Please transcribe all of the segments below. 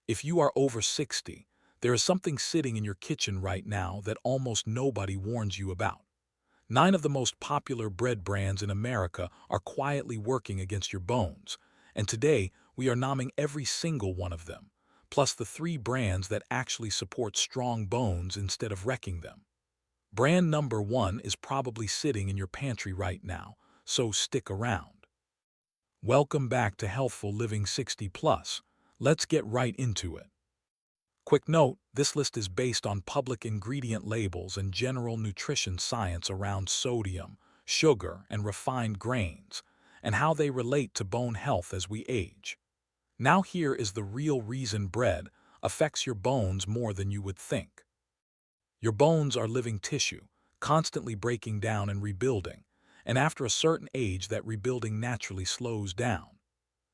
If you are over 60, there is something sitting in your kitchen right now that almost nobody warns you about. 9 of the most popular bread brands in America are quietly working against your bones, and today we are naming every single one of them, plus the 3 brands that actually support strong bones instead of wrecking them. Brand number 1 is probably sitting in your pantry right now, so stick around. Welcome back to Healthful Living 60 Plus. Let's get right into it. Quick note, this list is based on public ingredient labels and general nutrition science around sodium, sugar, and refined grains, and how they relate to bone health as we age. Now here is the real reason bread affects your bones more than you would think. Your bones are living tissue, constantly breaking down and rebuilding, and after a certain age that rebuilding naturally slows down.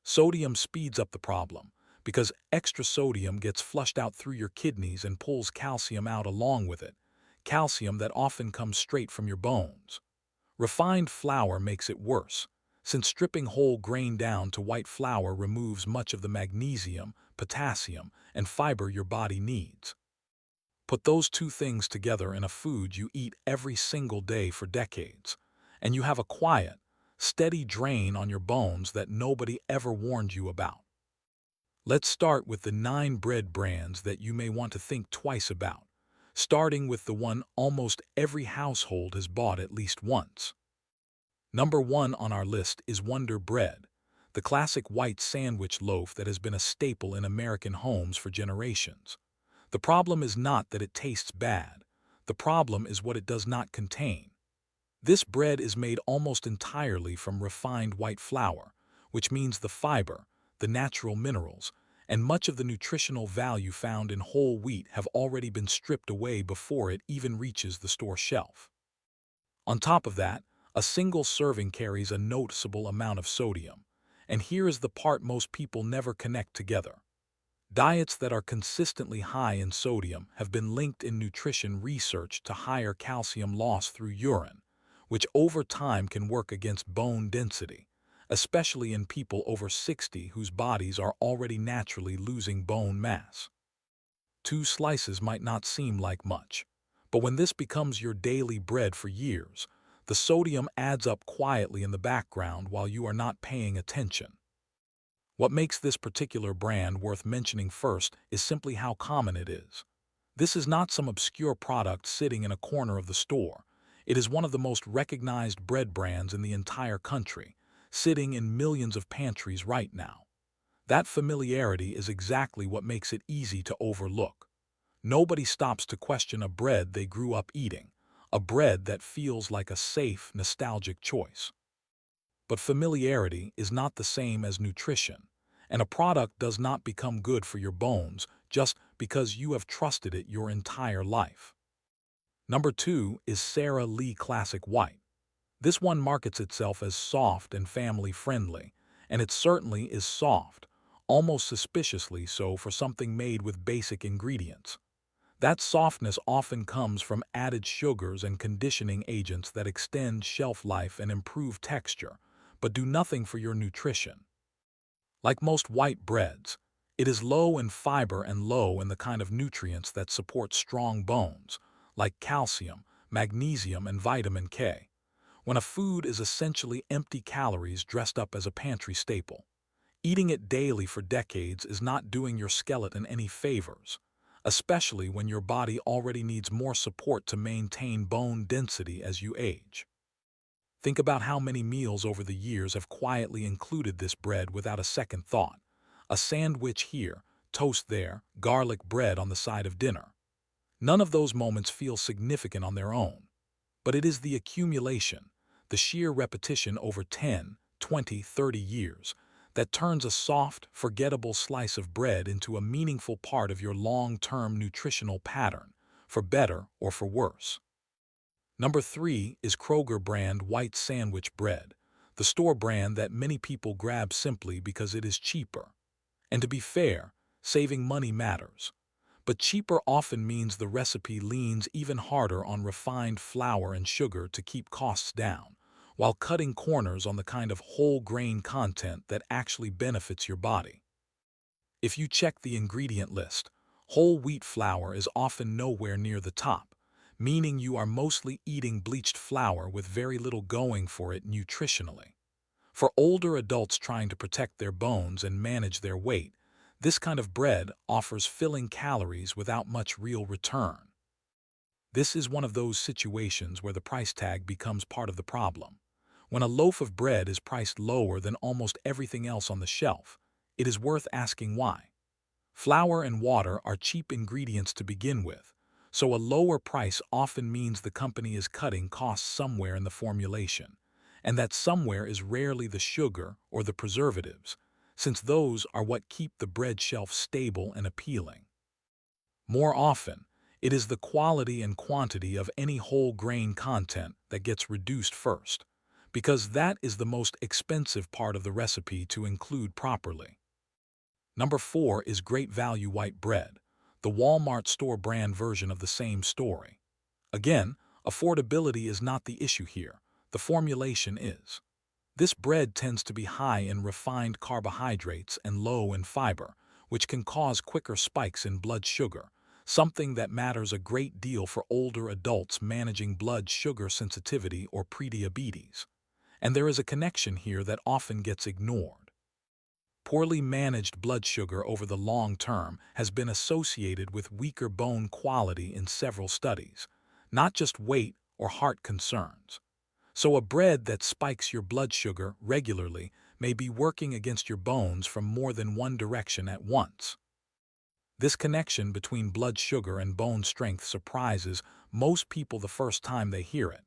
Sodium speeds up the problem because extra sodium gets flushed out through your kidneys and pulls calcium out along with it, calcium that often comes straight from your bones. Refined flour makes it worse, since stripping whole grain down to white flour removes much of the magnesium, potassium, and fiber your body needs. Put those two things together in a food you eat every single day for decades, and you have a quiet, steady drain on your bones that nobody ever warned you about. Let's start with the 9 bread brands that you may want to think twice about, starting with the one almost every household has bought at least once. Number 1 on our list is Wonder Bread, the classic white sandwich loaf that has been a staple in American homes for generations. The problem is not that it tastes bad. The problem is what it does not contain. This bread is made almost entirely from refined white flour, which means the fiber, the natural minerals, and much of the nutritional value found in whole wheat have already been stripped away before it even reaches the store shelf. On top of that, a single serving carries a noticeable amount of sodium, and here is the part most people never connect together. Diets that are consistently high in sodium have been linked in nutrition research to higher calcium loss through urine, which over time can work against bone density, especially in people over 60 whose bodies are already naturally losing bone mass. 2 slices might not seem like much, but when this becomes your daily bread for years, the sodium adds up quietly in the background while you are not paying attention. What makes this particular brand worth mentioning first is simply how common it is. This is not some obscure product sitting in a corner of the store. It is one of the most recognized bread brands in the entire country, sitting in millions of pantries right now. That familiarity is exactly what makes it easy to overlook. Nobody stops to question a bread they grew up eating, a bread that feels like a safe, nostalgic choice. But familiarity is not the same as nutrition, and a product does not become good for your bones just because you have trusted it your entire life. Number 2 is Sara Lee Classic White. This one markets itself as soft and family-friendly, and it certainly is soft, almost suspiciously so for something made with basic ingredients. That softness often comes from added sugars and conditioning agents that extend shelf life and improve texture, but do nothing for your nutrition. Like most white breads, it is low in fiber and low in the kind of nutrients that support strong bones, like calcium, magnesium, and vitamin K. When a food is essentially empty calories dressed up as a pantry staple, eating it daily for decades is not doing your skeleton any favors, especially when your body already needs more support to maintain bone density as you age. Think about how many meals over the years have quietly included this bread without a second thought. A sandwich here, toast there, garlic bread on the side of dinner. None of those moments feel significant on their own, but it is the accumulation, the sheer repetition over 10, 20, 30 years, that turns a soft, forgettable slice of bread into a meaningful part of your long-term nutritional pattern, for better or for worse. Number 3 is Kroger brand white sandwich bread, the store brand that many people grab simply because it is cheaper. And to be fair, saving money matters. But cheaper often means the recipe leans even harder on refined flour and sugar to keep costs down, while cutting corners on the kind of whole grain content that actually benefits your body. If you check the ingredient list, whole wheat flour is often nowhere near the top, meaning you are mostly eating bleached flour with very little going for it nutritionally. For older adults trying to protect their bones and manage their weight, this kind of bread offers filling calories without much real return. This is one of those situations where the price tag becomes part of the problem. When a loaf of bread is priced lower than almost everything else on the shelf, it is worth asking why. Flour and water are cheap ingredients to begin with, so a lower price often means the company is cutting costs somewhere in the formulation, and that somewhere is rarely the sugar or the preservatives, since those are what keep the bread shelf stable and appealing. More often, it is the quality and quantity of any whole grain content that gets reduced first, because that is the most expensive part of the recipe to include properly. Number 4 is Great Value White Bread, the Walmart store brand version of the same story. Again, affordability is not the issue here, the formulation is. This bread tends to be high in refined carbohydrates and low in fiber, which can cause quicker spikes in blood sugar, something that matters a great deal for older adults managing blood sugar sensitivity or prediabetes. And there is a connection here that often gets ignored. Poorly managed blood sugar over the long term has been associated with weaker bone quality in several studies, not just weight or heart concerns. So a bread that spikes your blood sugar regularly may be working against your bones from more than one direction at once. This connection between blood sugar and bone strength surprises most people the first time they hear it,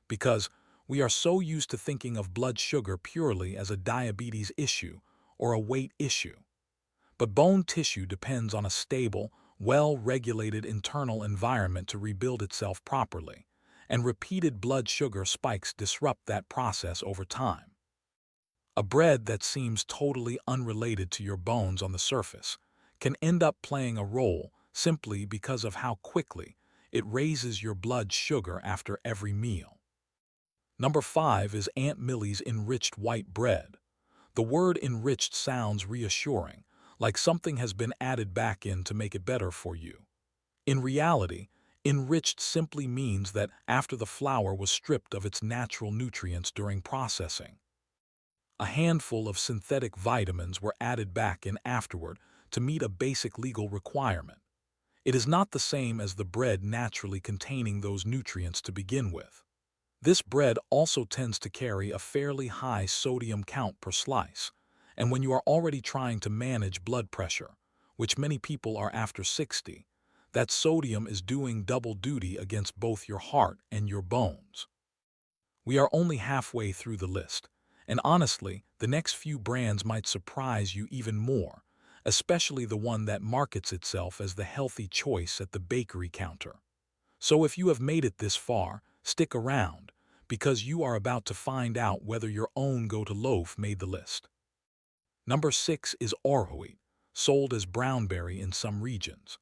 because we are so used to thinking of blood sugar purely as a diabetes issue or a weight issue. But bone tissue depends on a stable, well-regulated internal environment to rebuild itself properly, and repeated blood sugar spikes disrupt that process over time. A bread that seems totally unrelated to your bones on the surface can end up playing a role simply because of how quickly it raises your blood sugar after every meal. Number 5 is Aunt Millie's enriched white bread. The word enriched sounds reassuring, like something has been added back in to make it better for you. In reality, enriched simply means that after the flour was stripped of its natural nutrients during processing, a handful of synthetic vitamins were added back in afterward to meet a basic legal requirement. It is not the same as the bread naturally containing those nutrients to begin with. This bread also tends to carry a fairly high sodium count per slice, and when you are already trying to manage blood pressure, which many people are after 60, that sodium is doing double duty against both your heart and your bones. We are only halfway through the list, and honestly, the next few brands might surprise you even more, especially the one that markets itself as the healthy choice at the bakery counter. So if you have made it this far, stick around, because you are about to find out whether your own go-to loaf made the list. Number 6 is Orhoet, sold as brownberry in some regions.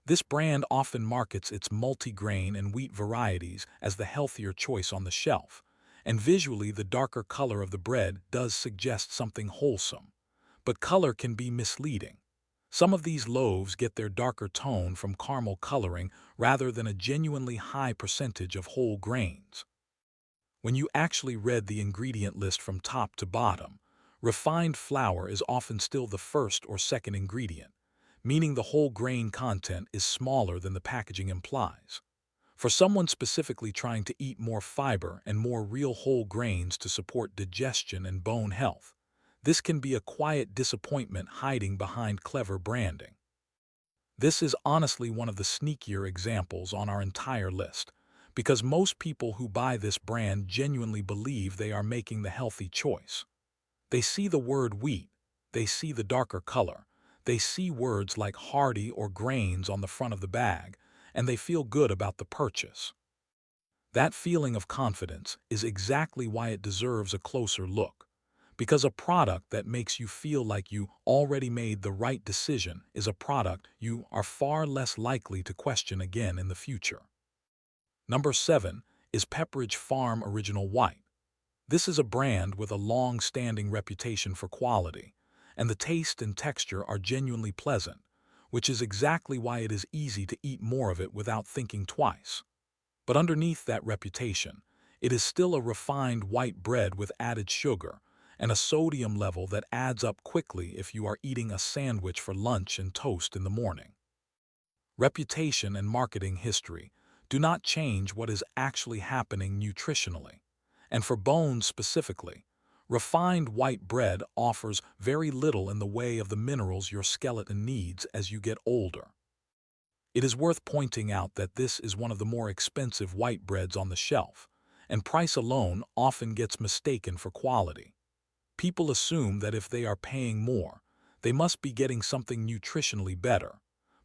This brand often markets its multi-grain and wheat varieties as the healthier choice on the shelf, and visually the darker color of the bread does suggest something wholesome. But color can be misleading. Some of these loaves get their darker tone from caramel coloring rather than a genuinely high percentage of whole grains. When you actually read the ingredient list from top to bottom, refined flour is often still the first or second ingredient, meaning the whole grain content is smaller than the packaging implies. For someone specifically trying to eat more fiber and more real whole grains to support digestion and bone health, this can be a quiet disappointment hiding behind clever branding. This is honestly one of the sneakier examples on our entire list, because most people who buy this brand genuinely believe they are making the healthy choice. They see the word wheat, they see the darker color, they see words like hearty or grains on the front of the bag, and they feel good about the purchase. That feeling of confidence is exactly why it deserves a closer look, because a product that makes you feel like you already made the right decision is a product you are far less likely to question again in the future. Number 7 is Pepperidge Farm Original White. This is a brand with a long-standing reputation for quality, and the taste and texture are genuinely pleasant, which is exactly why it is easy to eat more of it without thinking twice. But underneath that reputation, it is still a refined white bread with added sugar and a sodium level that adds up quickly if you are eating a sandwich for lunch and toast in the morning. Reputation and marketing history do not change what is actually happening nutritionally. And for bones specifically, refined white bread offers very little in the way of the minerals your skeleton needs as you get older. It is worth pointing out that this is one of the more expensive white breads on the shelf, and price alone often gets mistaken for quality. People assume that if they are paying more, they must be getting something nutritionally better,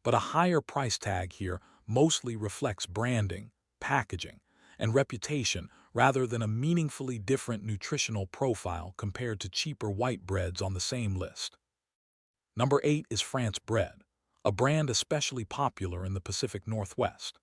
but a higher price tag here mostly reflects branding, packaging, and reputation rather than a meaningfully different nutritional profile compared to cheaper white breads on the same list. Number 8 is France bread, a brand especially popular in the Pacific Northwest.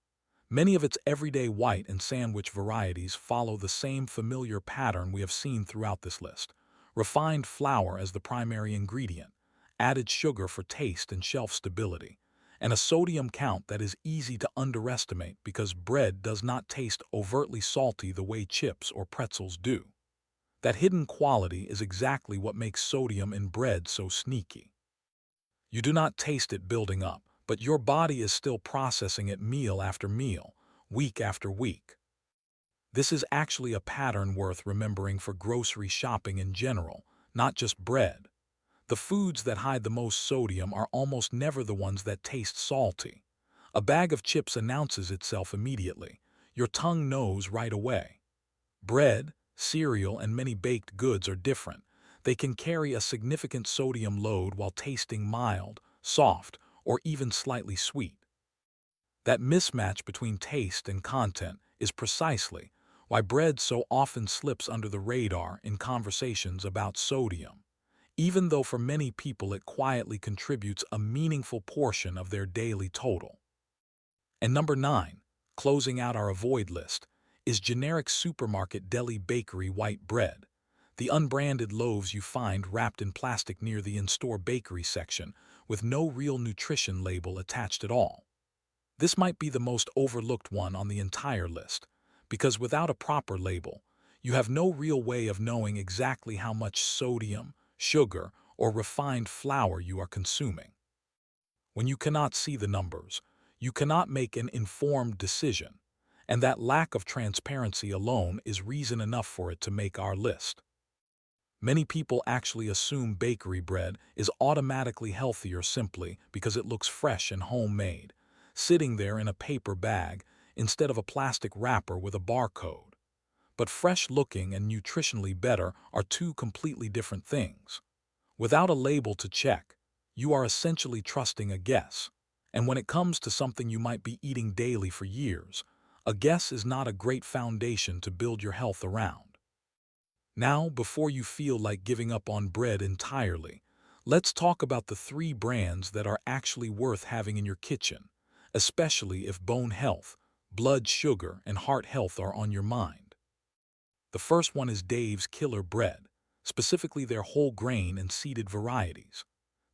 Many of its everyday white and sandwich varieties follow the same familiar pattern we have seen throughout this list. Refined flour as the primary ingredient, added sugar for taste and shelf stability, and a sodium count that is easy to underestimate because bread does not taste overtly salty the way chips or pretzels do. That hidden quality is exactly what makes sodium in bread so sneaky. You do not taste it building up, but your body is still processing it meal after meal, week after week. This is actually a pattern worth remembering for grocery shopping in general, not just bread. The foods that hide the most sodium are almost never the ones that taste salty. A bag of chips announces itself immediately. Your tongue knows right away. Bread, cereal, and many baked goods are different. They can carry a significant sodium load while tasting mild, soft, or even slightly sweet. That mismatch between taste and content is precisely why bread so often slips under the radar in conversations about sodium, even though for many people it quietly contributes a meaningful portion of their daily total. And number 9, closing out our avoid list, is generic supermarket deli bakery white bread, the unbranded loaves you find wrapped in plastic near the in-store bakery section with no real nutrition label attached at all. This might be the most overlooked one on the entire list, because without a proper label, you have no real way of knowing exactly how much sodium, sugar, or refined flour you are consuming. When you cannot see the numbers, you cannot make an informed decision, and that lack of transparency alone is reason enough for it to make our list. Many people actually assume bakery bread is automatically healthier simply because it looks fresh and homemade, sitting there in a paper bag instead of a plastic wrapper with a barcode. But fresh-looking and nutritionally better are two completely different things. Without a label to check, you are essentially trusting a guess. And when it comes to something you might be eating daily for years, a guess is not a great foundation to build your health around. Now, before you feel like giving up on bread entirely, let's talk about the 3 brands that are actually worth having in your kitchen, especially if bone health, blood sugar, and heart health are on your mind. The first one is Dave's Killer Bread, specifically their whole grain and seeded varieties.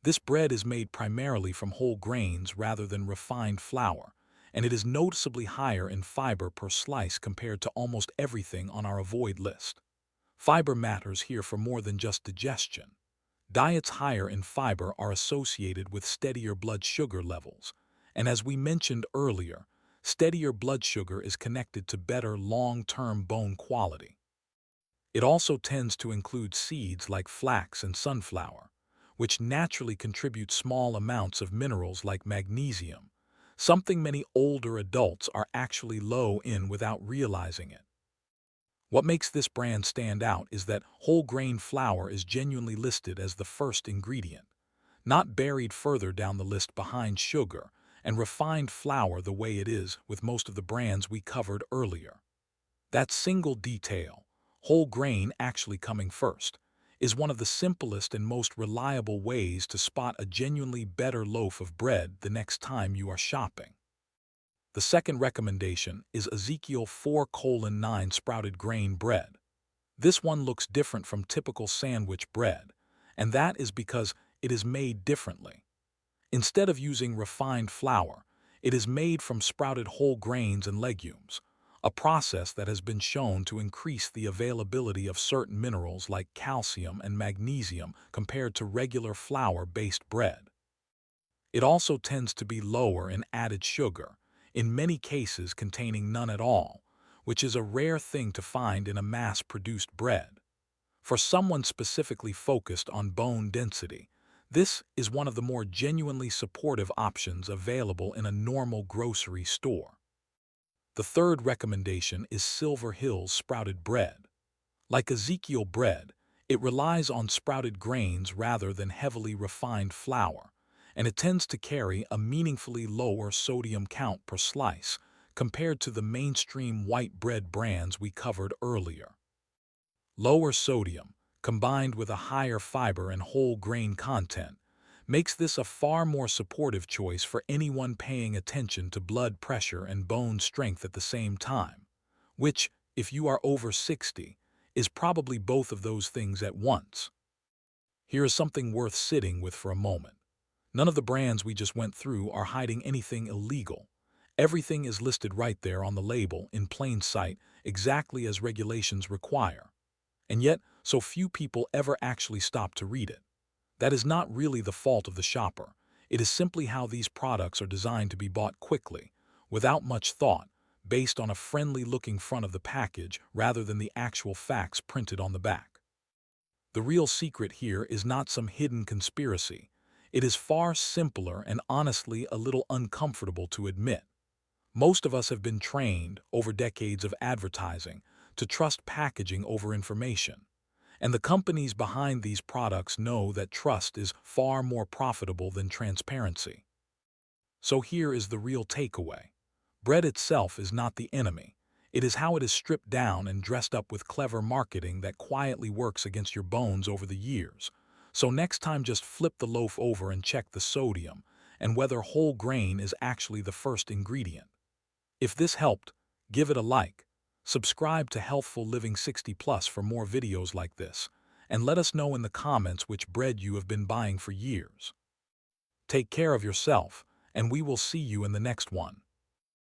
This bread is made primarily from whole grains rather than refined flour, and it is noticeably higher in fiber per slice compared to almost everything on our avoid list. Fiber matters here for more than just digestion. Diets higher in fiber are associated with steadier blood sugar levels, and as we mentioned earlier, steadier blood sugar is connected to better long-term bone quality. It also tends to include seeds like flax and sunflower, which naturally contribute small amounts of minerals like magnesium, something many older adults are actually low in without realizing it. What makes this brand stand out is that whole grain flour is genuinely listed as the first ingredient, not buried further down the list behind sugar and refined flour the way it is with most of the brands we covered earlier. That single detail, whole grain actually coming first, is one of the simplest and most reliable ways to spot a genuinely better loaf of bread the next time you are shopping. The second recommendation is Ezekiel 4:9 sprouted grain bread. This one looks different from typical sandwich bread, and that is because it is made differently. Instead of using refined flour, it is made from sprouted whole grains and legumes, a process that has been shown to increase the availability of certain minerals like calcium and magnesium compared to regular flour-based bread. It also tends to be lower in added sugar, in many cases containing none at all, which is a rare thing to find in a mass-produced bread. For someone specifically focused on bone density, this is one of the more genuinely supportive options available in a normal grocery store. The third recommendation is Silver Hills sprouted bread. Like Ezekiel bread, it relies on sprouted grains rather than heavily refined flour, and it tends to carry a meaningfully lower sodium count per slice compared to the mainstream white bread brands we covered earlier. Lower sodium, combined with a higher fiber and whole grain content, makes this a far more supportive choice for anyone paying attention to blood pressure and bone strength at the same time, which, if you are over 60, is probably both of those things at once. Here is something worth sitting with for a moment. None of the brands we just went through are hiding anything illegal. Everything is listed right there on the label in plain sight, exactly as regulations require. And yet, so few people ever actually stop to read it. That is not really the fault of the shopper. It is simply how these products are designed to be bought quickly, without much thought, based on a friendly-looking front of the package rather than the actual facts printed on the back. The real secret here is not some hidden conspiracy. It is far simpler and honestly a little uncomfortable to admit. Most of us have been trained, over decades of advertising, to trust packaging over information. And the companies behind these products know that trust is far more profitable than transparency. So here is the real takeaway. Bread itself is not the enemy. It is how it is stripped down and dressed up with clever marketing that quietly works against your bones over the years. So next time, just flip the loaf over and check the sodium and whether whole grain is actually the first ingredient. If this helped, give it a like. Subscribe to Healthful Living 60 Plus for more videos like this, and let us know in the comments which bread you have been buying for years. Take care of yourself, and we will see you in the next one.